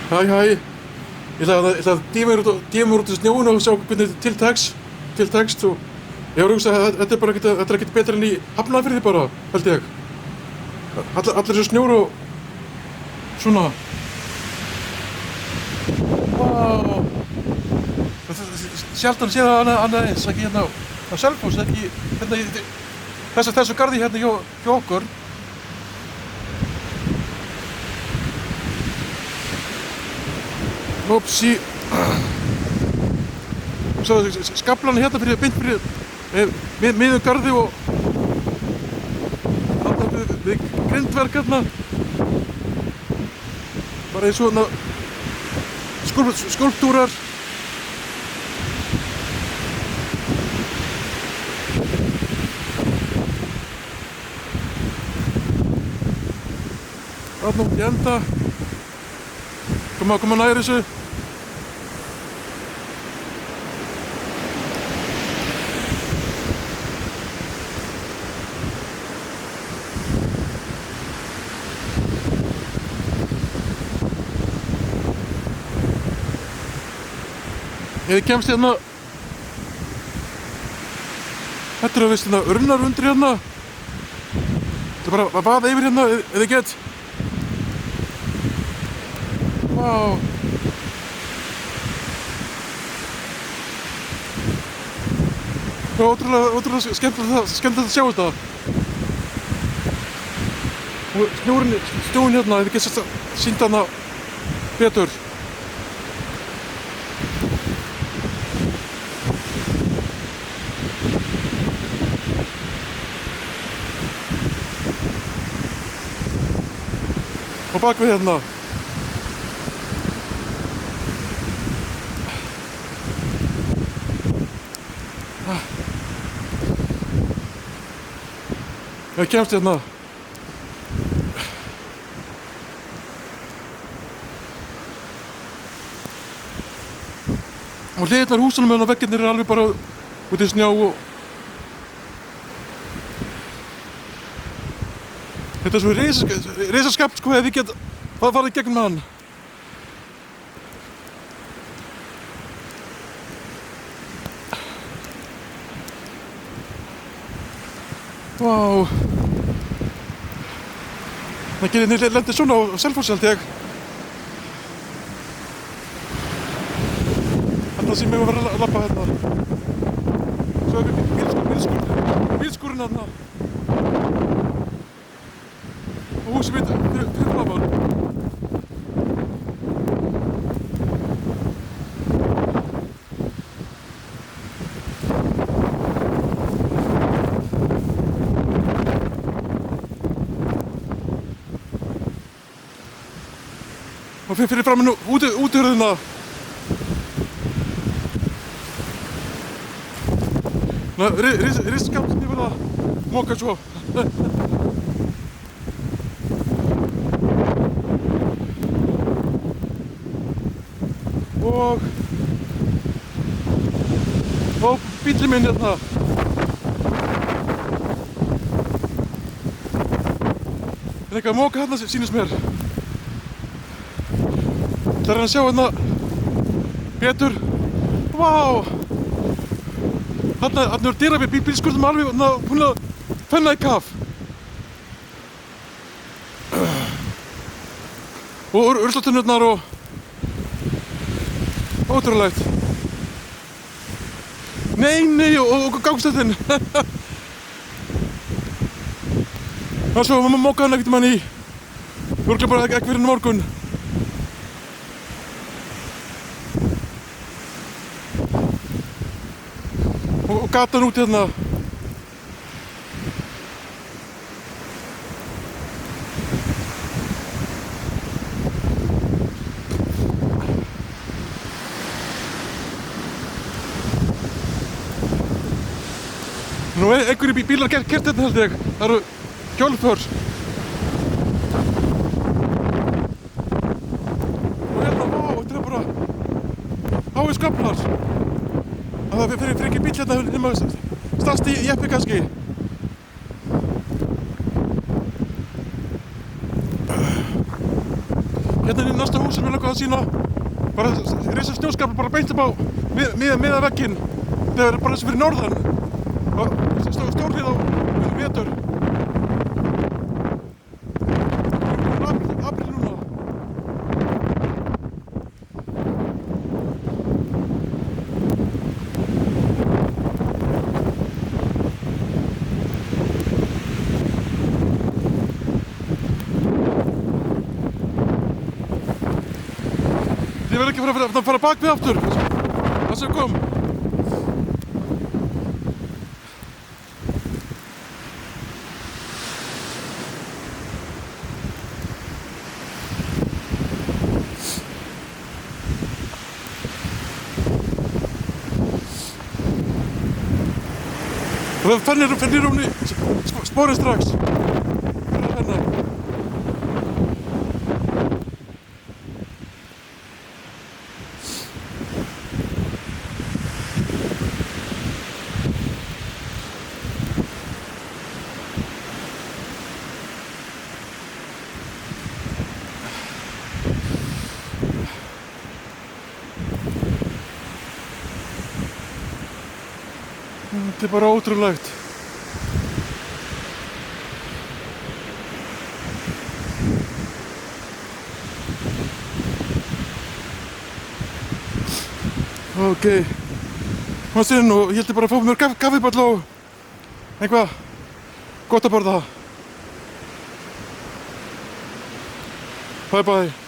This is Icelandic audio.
Hæ, hæ. Ég ætla að dýfa mér út í snjóinu og sjá hvernig til tekst og ég var að hugsa að þetta er ekkert betra en í Hafnarfirði bara, held ég. Allir þessu snjór og svona. Vá. Sjaldan séð það annað eins, ekki hérna á Selfoss, ekki hérna í þessu garði hérna hjá okkur. Lopsi. Svo skaflan hérna beint fyrir miðum garði og þarna við grindverk hérna. Bara eins og hérna skúlptúrar. Þarna út í enda. Koma nær þessu. Ef ég kemst hérna. Þetta er að veist hérna urnar undir hérna. Þetta er bara að vaða yfir hérna ef ég get. Vá. Það var ótrúlega skemmtilegt að sjá þetta. Og snjóin hérna, ef ég get sýnt hana betur. Og bakvið hérna. Ég kemst hérna. Og hliðarnar húsunum hérna veggirnir eru alveg bara út í snjá og þetta er svo risaskapl sko ef ég get farið í gegnum hann. Vá. Það getur lendið svona á Selfossi held ég. Þarna sem ég var að labba hérna. Svo er bílskúrinn hérna. Og húsið mitt fyrir framan. Og fyrir framan útihurðina. Risaskapl sem ég verð að moka svo. Og bíllinn minn hérna. Er eitthvað að moka hérna sýnist mér. Það er að sjá hérna betur. Vá! Hérna er dyrabíl, bílskúrnum alveg búin að fenna í kaf. Og urslatunurnar og ótrúlegt. Nei, og gangstéttin. Það er svo, maður mókaði hann ekkert mann í. Örugglega bara ekki fyrir morgun. Og gatan út hérna. Nú einhverju bílar kert hérna held ég. Það eru hjólför. Og hérna, vá, þetta er bara háir skaflar. Það fyrir ekki bíl hérna nema stærsti jeppi kannski. hérna í næsta hús sem ég langaði að sýna. Bara risa snjóskafl bara beint upp á miða vegginn. Það er bara eins og fyrir norðan. Stórhlið á vetur. Apríl núna. Ég verð ekki að fara bak við aftur. Það sem kom. Og það fennir hún í spórið strax. Fennar. Þetta er bara ótrúlegt. Ok, maður sinn og ég ætla bara að fá mér kaffiball og eitthvað gott að borða. Bye bye.